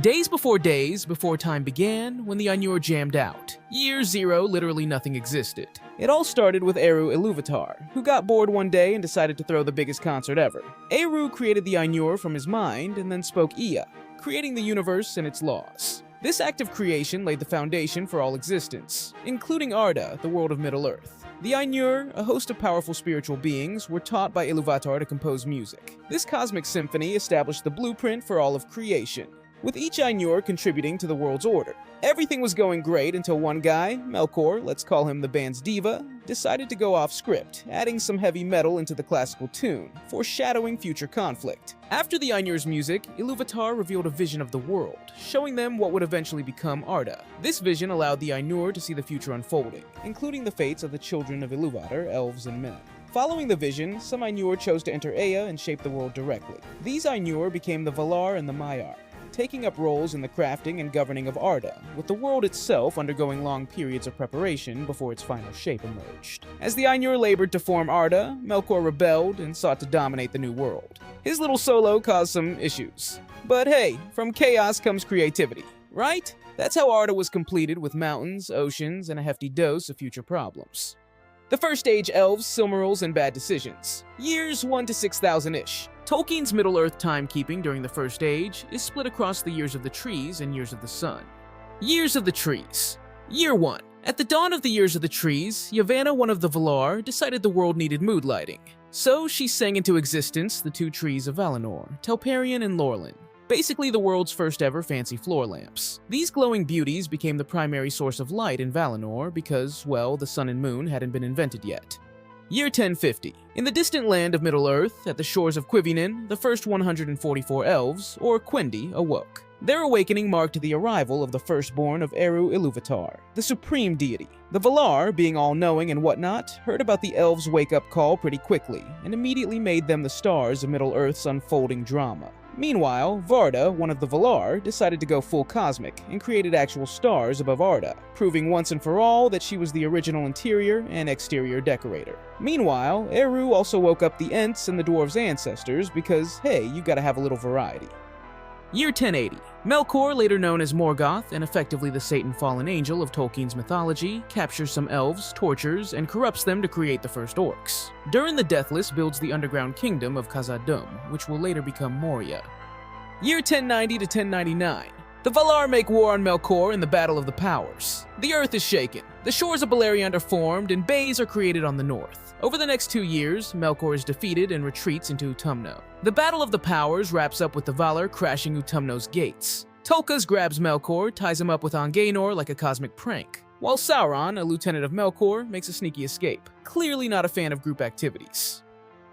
Days before time began, when the Ainur jammed out. Year zero, literally nothing existed. It all started with Eru Ilúvatar, who got bored one day and decided to throw the biggest concert ever. Eru created the Ainur from his mind and then spoke Ea, creating the universe and its laws. This act of creation laid the foundation for all existence, including Arda, the world of Middle-earth. The Ainur, a host of powerful spiritual beings, were taught by Ilúvatar to compose music. This cosmic symphony established the blueprint for all of creation, with each Ainur contributing to the world's order. Everything was going great until one guy, Melkor, let's call him the band's diva, decided to go off script, adding some heavy metal into the classical tune, foreshadowing future conflict. After the Ainur's music, Ilúvatar revealed a vision of the world, showing them what would eventually become Arda. This vision allowed the Ainur to see the future unfolding, including the fates of the children of Ilúvatar, elves and men. Following the vision, some Ainur chose to enter Ea and shape the world directly. These Ainur became the Valar and the Maiar, taking up roles in the crafting and governing of Arda, with the world itself undergoing long periods of preparation before its final shape emerged. As the Ainur labored to form Arda, Melkor rebelled and sought to dominate the new world. His little solo caused some issues. But hey, from chaos comes creativity, right? That's how Arda was completed, with mountains, oceans, and a hefty dose of future problems. The First Age elves, Silmarils, and bad decisions. Years 1 to 6,000-ish. Tolkien's Middle-earth timekeeping during the First Age is split across the Years of the Trees and Years of the Sun. Years of the Trees. Year 1. At the dawn of the Years of the Trees, Yavanna, one of the Valar, decided the world needed mood lighting. So she sang into existence the two trees of Valinor, Telperion and Lorelin, basically the world's first ever fancy floor lamps. These glowing beauties became the primary source of light in Valinor because, well, the sun and moon hadn't been invented yet. Year 1050. In the distant land of Middle-earth, at the shores of Quivinen, the first 144 elves, or Quendi, awoke. Their awakening marked the arrival of the firstborn of Eru Ilúvatar, the supreme deity. The Valar, being all-knowing and whatnot, heard about the elves' wake-up call pretty quickly, and immediately made them the stars of Middle-earth's unfolding drama. Meanwhile, Varda, one of the Valar, decided to go full cosmic and created actual stars above Arda, proving once and for all that she was the original interior and exterior decorator. Meanwhile, Eru also woke up the Ents and the dwarves' ancestors because, hey, you gotta have a little variety. Year 1080. Melkor, later known as Morgoth and effectively the Satan fallen angel of Tolkien's mythology, captures some elves, tortures, and corrupts them to create the first orcs. Durin the Deathless builds the underground kingdom of Khazad-dûm, which will later become Moria. Year 1090 to 1099. The Valar make war on Melkor in the Battle of the Powers. The earth is shaken, the shores of Beleriand are formed, and bays are created on the north. Over the next 2 years, Melkor is defeated and retreats into Utumno. The Battle of the Powers wraps up with the Valar crashing Utumno's gates. Tolkas grabs Melkor, ties him up with Angainor like a cosmic prank, while Sauron, a lieutenant of Melkor, makes a sneaky escape, clearly not a fan of group activities.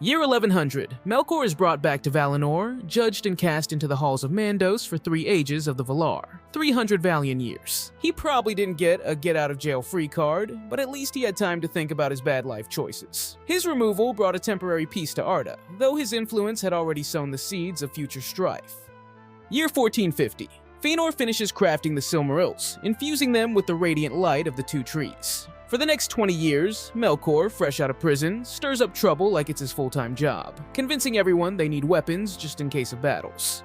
Year 1100. Melkor is brought back to Valinor, judged and cast into the halls of Mandos for 3 ages of the Valar, 300 Valiant years. He probably didn't get a get-out-of-jail-free card, but at least he had time to think about his bad life choices. His removal brought a temporary peace to Arda, though his influence had already sown the seeds of future strife. Year 1450. Fëanor finishes crafting the Silmarils, infusing them with the radiant light of the two trees. For the next 20 years, Melkor, fresh out of prison, stirs up trouble like it's his full-time job, convincing everyone they need weapons just in case of battles.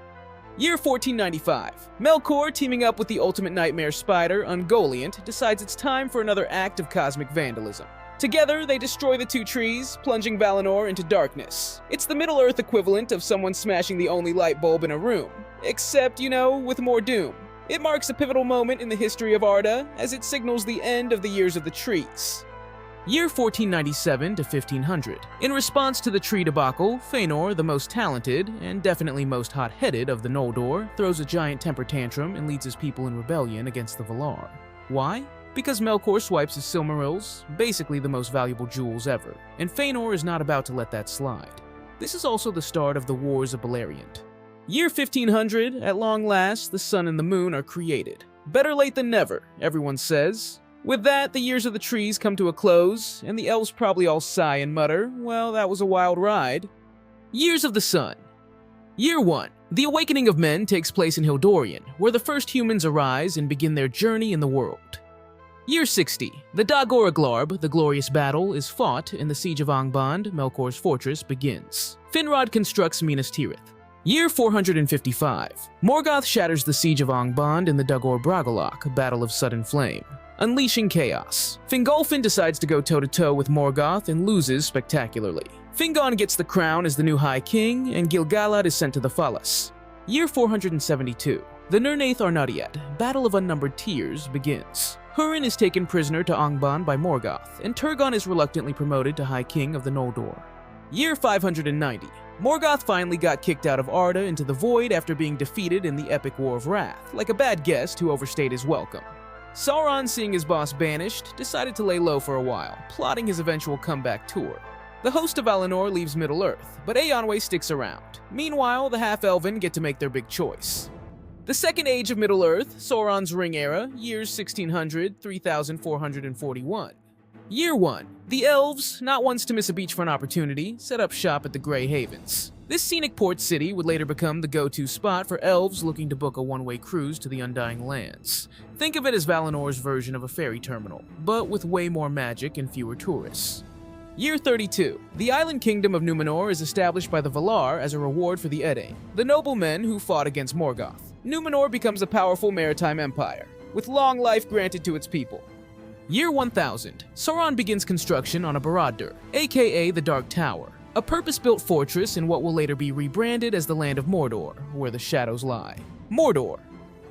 Year 1495. Melkor, teaming up with the ultimate nightmare spider, Ungoliant, decides it's time for another act of cosmic vandalism. Together, they destroy the two trees, plunging Valinor into darkness. It's the Middle-earth equivalent of someone smashing the only light bulb in a room, except, you know, with more doom. It marks a pivotal moment in the history of Arda, as it signals the end of the Years of the Trees. Year 1497 to 1500. In response to the tree debacle, Fëanor, the most talented, and definitely most hot-headed of the Noldor, throws a giant temper tantrum and leads his people in rebellion against the Valar. Why? Because Melkor swipes his Silmarils, basically the most valuable jewels ever, and Fëanor is not about to let that slide. This is also the start of the Wars of Beleriand. Year 1500, at long last, the sun and the moon are created. Better late than never, everyone says. With that, the Years of the Trees come to a close, and the elves probably all sigh and mutter, well, that was a wild ride. Years of the Sun. Year 1. The awakening of men takes place in Hildorian, where the first humans arise and begin their journey in the world. Year 60. The Dagor Aglarb, the glorious battle, is fought, and the siege of Angband, Melkor's fortress, begins. Finrod constructs Minas Tirith. Year 455. Morgoth shatters the siege of Angband in the Dagor Bragollach, Battle of Sudden Flame, unleashing chaos. Fingolfin decides to go toe-to-toe with Morgoth and loses spectacularly. Fingon gets the crown as the new High King, and Gil-galad is sent to the Falas. Year 472. The Nirnaeth Arnaudiad, Battle of Unnumbered Tears, begins. Hurin is taken prisoner to Angband by Morgoth, and Turgon is reluctantly promoted to High King of the Noldor. Year 590. Morgoth finally got kicked out of Arda into the Void after being defeated in the Epic War of Wrath, like a bad guest who overstayed his welcome. Sauron, seeing his boss banished, decided to lay low for a while, plotting his eventual comeback tour. The host of Valinor leaves Middle-earth, but Eonwë sticks around. Meanwhile, the Half-Elven get to make their big choice. The Second Age of Middle-earth, Sauron's Ring Era, years 1600-3441. Year 1. The Elves, not ones to miss a beachfront opportunity, set up shop at the Grey Havens. This scenic port city would later become the go-to spot for elves looking to book a one-way cruise to the Undying Lands. Think of it as Valinor's version of a ferry terminal, but with way more magic and fewer tourists. Year 32. The island kingdom of Numenor is established by the Valar as a reward for the Edain, the noblemen who fought against Morgoth. Numenor becomes a powerful maritime empire, with long life granted to its people. Year 1000. Sauron begins construction on a Barad-dûr, aka the Dark Tower, a purpose-built fortress in what will later be rebranded as the Land of Mordor, where the shadows lie. Mordor,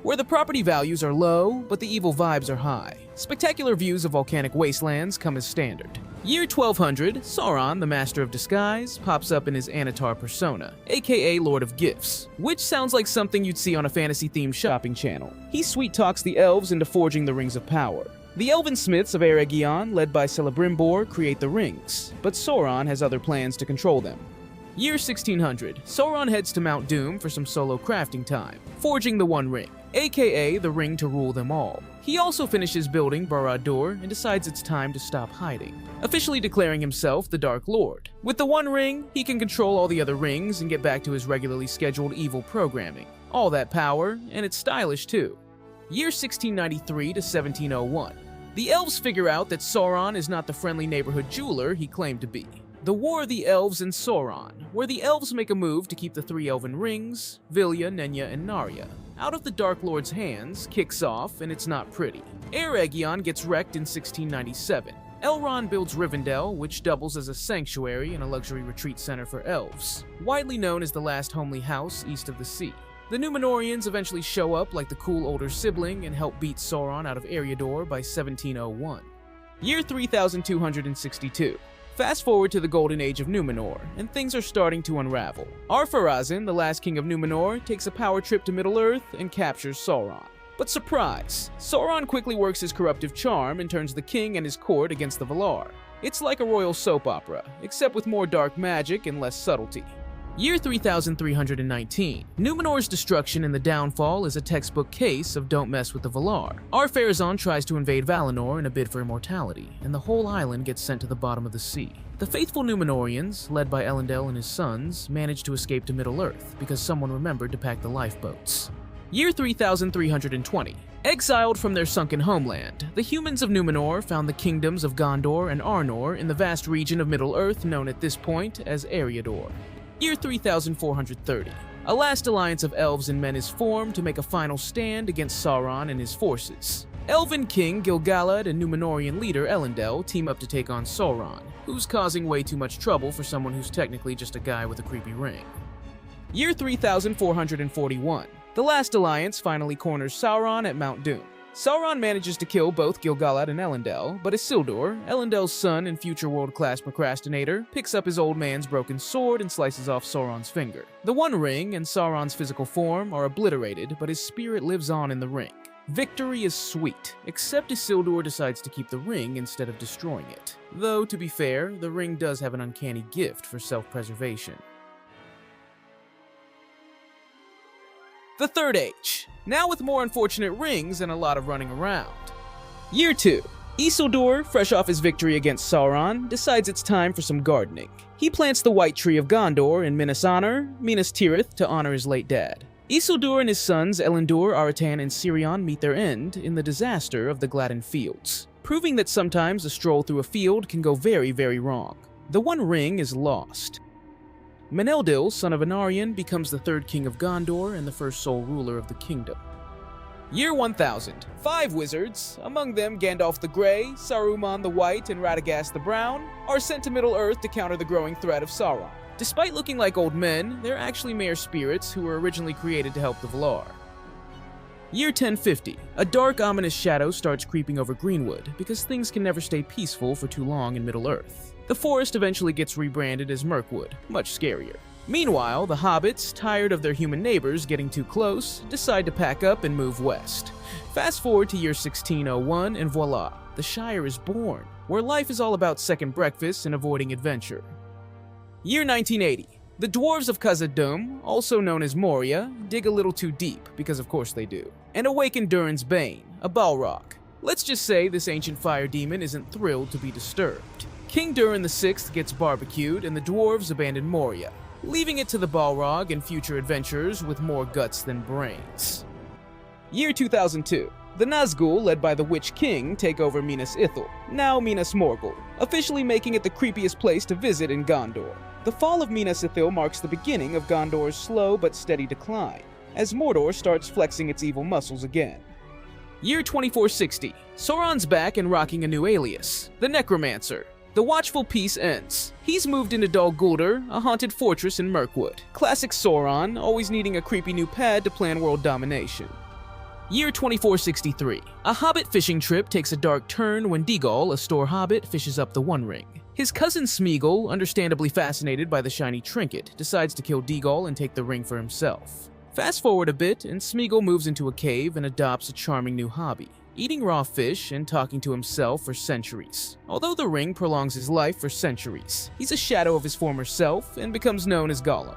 where the property values are low, but the evil vibes are high. Spectacular views of volcanic wastelands come as standard. Year 1200, Sauron, the Master of Disguise, pops up in his Anatar persona, aka Lord of Gifts, which sounds like something you'd see on a fantasy-themed shopping channel. He sweet-talks the elves into forging the Rings of Power. The elven smiths of Eregion, led by Celebrimbor, create the rings, but Sauron has other plans to control them. Year 1600, Sauron heads to Mount Doom for some solo crafting time, forging the One Ring, aka the ring to rule them all. He also finishes building Barad-dûr and decides it's time to stop hiding, officially declaring himself the Dark Lord. With the One Ring, he can control all the other rings and get back to his regularly scheduled evil programming. All that power, and it's stylish too. Year 1693 to 1701. The elves figure out that Sauron is not the friendly neighborhood jeweler he claimed to be. The War of the Elves and Sauron, where the elves make a move to keep the three elven rings, Vilya, Nenya, and Narya, out of the Dark Lord's hands, kicks off, and it's not pretty. Eregion gets wrecked in 1697. Elrond builds Rivendell, which doubles as a sanctuary and a luxury retreat center for elves, widely known as the last homely house east of the sea. The Númenóreans eventually show up like the cool older sibling and help beat Sauron out of Eriador by 1701. Year 3262. Fast forward to the Golden Age of Numenor, and things are starting to unravel. Ar-Pharazôn, the last king of Numenor, takes a power trip to Middle-earth and captures Sauron. But surprise! Sauron quickly works his corruptive charm and turns the king and his court against the Valar. It's like a royal soap opera, except with more dark magic and less subtlety. Year 3319. Numenor's destruction and the downfall is a textbook case of don't mess with the Valar. Ar-Pharazôn tries to invade Valinor in a bid for immortality, and the whole island gets sent to the bottom of the sea. The faithful Númenóreans, led by Elendil and his sons, manage to escape to Middle-earth because someone remembered to pack the lifeboats. Year 3320. Exiled from their sunken homeland, the humans of Numenor found the kingdoms of Gondor and Arnor in the vast region of Middle-earth known at this point as Eriador. Year 3430. A last alliance of elves and men is formed to make a final stand against Sauron and his forces. Elven King Gil-galad and Númenórean leader Elendil team up to take on Sauron, who's causing way too much trouble for someone who's technically just a guy with a creepy ring. Year 3441. The last alliance finally corners Sauron at Mount Doom. Sauron manages to kill both Gil-galad and Elendil, but Isildur, Elendil's son and future world-class procrastinator, picks up his old man's broken sword and slices off Sauron's finger. The One Ring and Sauron's physical form are obliterated, but his spirit lives on in the ring. Victory is sweet, except Isildur decides to keep the ring instead of destroying it. Though, to be fair, the ring does have an uncanny gift for self-preservation. The Third Age, now with more unfortunate rings and a lot of running around. Year 2. Isildur, fresh off his victory against Sauron, decides it's time for some gardening. He plants the White Tree of Gondor in Minas honor, Minas Tirith, to honor his late dad. Isildur and his sons Elendur, Aratan, and Sirion meet their end in the disaster of the Gladden Fields, proving that sometimes a stroll through a field can go very, very wrong. The One Ring is lost. Meneldil, son of Anarion, becomes the third king of Gondor and the first sole ruler of the kingdom. Year 1000. 5 wizards, among them Gandalf the Grey, Saruman the White, and Radagast the Brown, are sent to Middle-earth to counter the growing threat of Sauron. Despite looking like old men, they're actually mere spirits who were originally created to help the Valar. Year 1050. A dark, ominous shadow starts creeping over Greenwood because things can never stay peaceful for too long in Middle-earth. The forest eventually gets rebranded as Mirkwood, much scarier. Meanwhile, the hobbits, tired of their human neighbors getting too close, decide to pack up and move west. Fast forward to year 1601 and voila, the Shire is born, where life is all about second breakfasts and avoiding adventure. Year 1980. The dwarves of Khazad-dûm, also known as Moria, dig a little too deep, because of course they do, and awaken Durin's Bane, a Balrog. Let's just say this ancient fire demon isn't thrilled to be disturbed. King Durin VI gets barbecued and the dwarves abandon Moria, leaving it to the Balrog and future adventurers with more guts than brains. Year 2002. The Nazgul, led by the Witch King, take over Minas Ithil, now Minas Morgul, officially making it the creepiest place to visit in Gondor. The fall of Minas Ithil marks the beginning of Gondor's slow but steady decline, as Mordor starts flexing its evil muscles again. Year 2460. Sauron's back and rocking a new alias, the Necromancer. The watchful peace ends. He's moved into Dol Guldur, a haunted fortress in Mirkwood. Classic Sauron, always needing a creepy new pad to plan world domination. Year 2463. A hobbit fishing trip takes a dark turn when Deagol, a store hobbit, fishes up the One Ring. His cousin Smeagol, understandably fascinated by the shiny trinket, decides to kill Deagol and take the ring for himself. Fast forward a bit, and Smeagol moves into a cave and adopts a charming new hobby: eating raw fish and talking to himself for centuries. Although the ring prolongs his life for centuries, he's a shadow of his former self and becomes known as Gollum.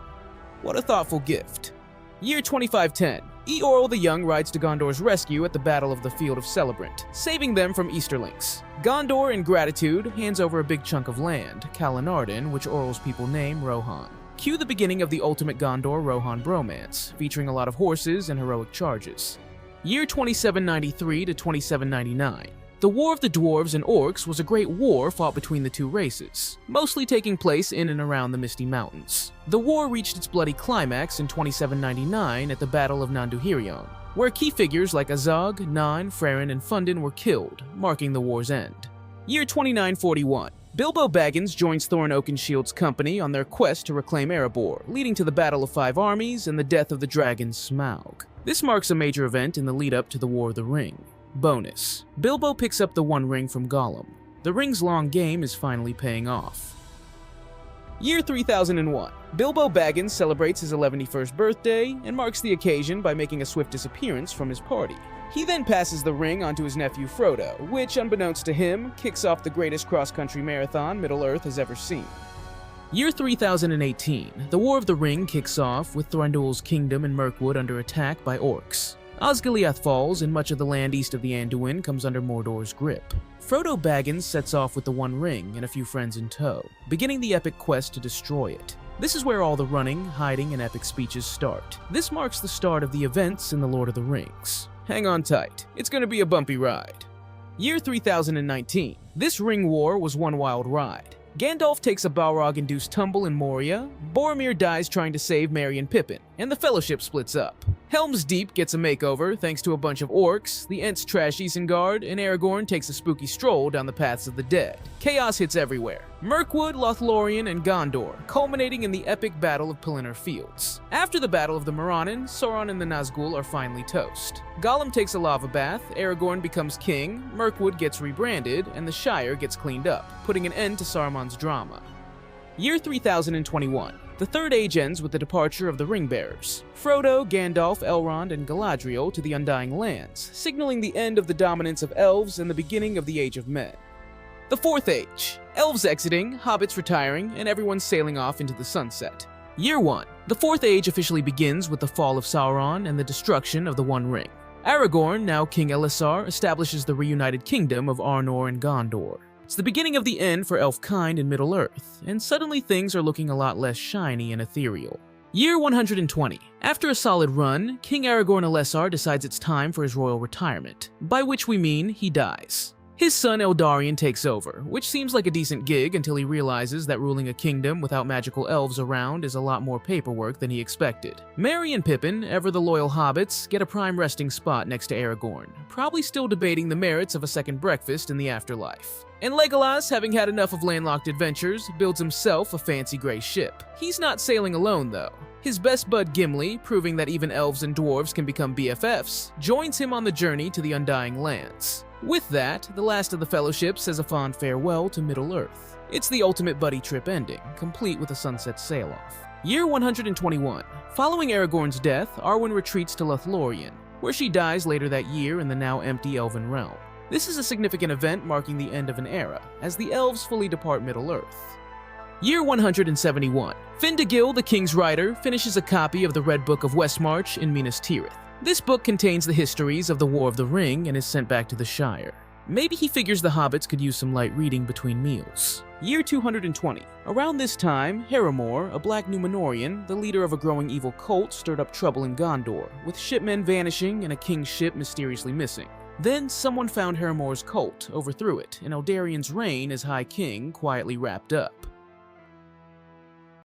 What a thoughtful gift. Year 2510. Eorl the Young rides to Gondor's rescue at the Battle of the Field of Celebrant, saving them from Easterlings. Gondor, in gratitude, hands over a big chunk of land, Calenardin, which Orl's people name Rohan. Cue the beginning of the ultimate Gondor-Rohan bromance, featuring a lot of horses and heroic charges. Year 2793 to 2799. The War of the Dwarves and Orcs was a great war fought between the two races, mostly taking place in and around the Misty Mountains. The war reached its bloody climax in 2799 at the Battle of Nanduhirion, where key figures like Azog, Nan, Frerin, and Fundin were killed, marking the war's end. Year 2941. Bilbo Baggins joins Thorin Oakenshield's company on their quest to reclaim Erebor, leading to the Battle of Five Armies and the death of the dragon Smaug. This marks a major event in the lead-up to the War of the Ring. Bonus: Bilbo picks up the One Ring from Gollum. The ring's long game is finally paying off. Year 3001. Bilbo Baggins celebrates his 11th birthday and marks the occasion by making a swift disappearance from his party. He then passes the ring onto his nephew Frodo, which, unbeknownst to him, kicks off the greatest cross-country marathon Middle-earth has ever seen. Year 3018. The War of the Ring kicks off with Thranduil's kingdom and Mirkwood under attack by orcs. Osgiliath falls and much of the land east of the Anduin comes under Mordor's grip. Frodo Baggins sets off with the One Ring and a few friends in tow, beginning the epic quest to destroy it. This is where all the running, hiding, and epic speeches start. This marks the start of the events in The Lord of the Rings. Hang on tight, it's gonna be a bumpy ride. Year 3019. This ring war was one wild ride. Gandalf takes a Balrog-induced tumble in Moria, Boromir dies trying to save Merry and Pippin, and the Fellowship splits up. Helm's Deep gets a makeover thanks to a bunch of orcs, the Ents trash Isengard, and Aragorn takes a spooky stroll down the paths of the dead. Chaos hits everywhere. Mirkwood, Lothlorien, and Gondor, culminating in the epic Battle of Pelennor Fields. After the Battle of the Morannon, Sauron and the Nazgul are finally toast. Gollum takes a lava bath, Aragorn becomes king, Mirkwood gets rebranded, and the Shire gets cleaned up, putting an end to Saruman's drama. Year 3021. The Third Age ends with the departure of the Ring-Bearers, Frodo, Gandalf, Elrond, and Galadriel to the Undying Lands, signaling the end of the dominance of elves and the beginning of the Age of Men. The Fourth Age. Elves exiting, hobbits retiring, and everyone sailing off into the sunset. Year 1. The Fourth Age officially begins with the fall of Sauron and the destruction of the One Ring. Aragorn, now King Elessar, establishes the reunited kingdom of Arnor and Gondor. It's the beginning of the end for Elfkind in Middle-earth, and suddenly things are looking a lot less shiny and ethereal. Year 120. After a solid run, King Aragorn Elessar decides it's time for his royal retirement, by which we mean he dies. His son Eldarion takes over, which seems like a decent gig until he realizes that ruling a kingdom without magical elves around is a lot more paperwork than he expected. Merry and Pippin, ever the loyal hobbits, get a prime resting spot next to Aragorn, probably still debating the merits of a second breakfast in the afterlife. And Legolas, having had enough of landlocked adventures, builds himself a fancy gray ship. He's not sailing alone though. His best bud Gimli, proving that even elves and dwarves can become BFFs, joins him on the journey to the Undying Lands. With that, the last of the Fellowship says a fond farewell to Middle-earth. It's the ultimate buddy trip ending, complete with a sunset sail-off. Year 121. Following Aragorn's death, Arwen retreats to Lothlorien, where she dies later that year in the now empty Elven realm. This is a significant event marking the end of an era, as the elves fully depart Middle-earth. Year 171. Findagill, the King's Rider, finishes a copy of the Red Book of Westmarch in Minas Tirith. This book contains the histories of the War of the Ring and is sent back to the Shire. Maybe he figures the hobbits could use some light reading between meals. Year 220. Around this time, Haramor, a black Númenórean, the leader of a growing evil cult, stirred up trouble in Gondor, with shipmen vanishing and a king's ship mysteriously missing. Then someone found Haramor's cult, overthrew it, and Eldarion's reign as High King quietly wrapped up.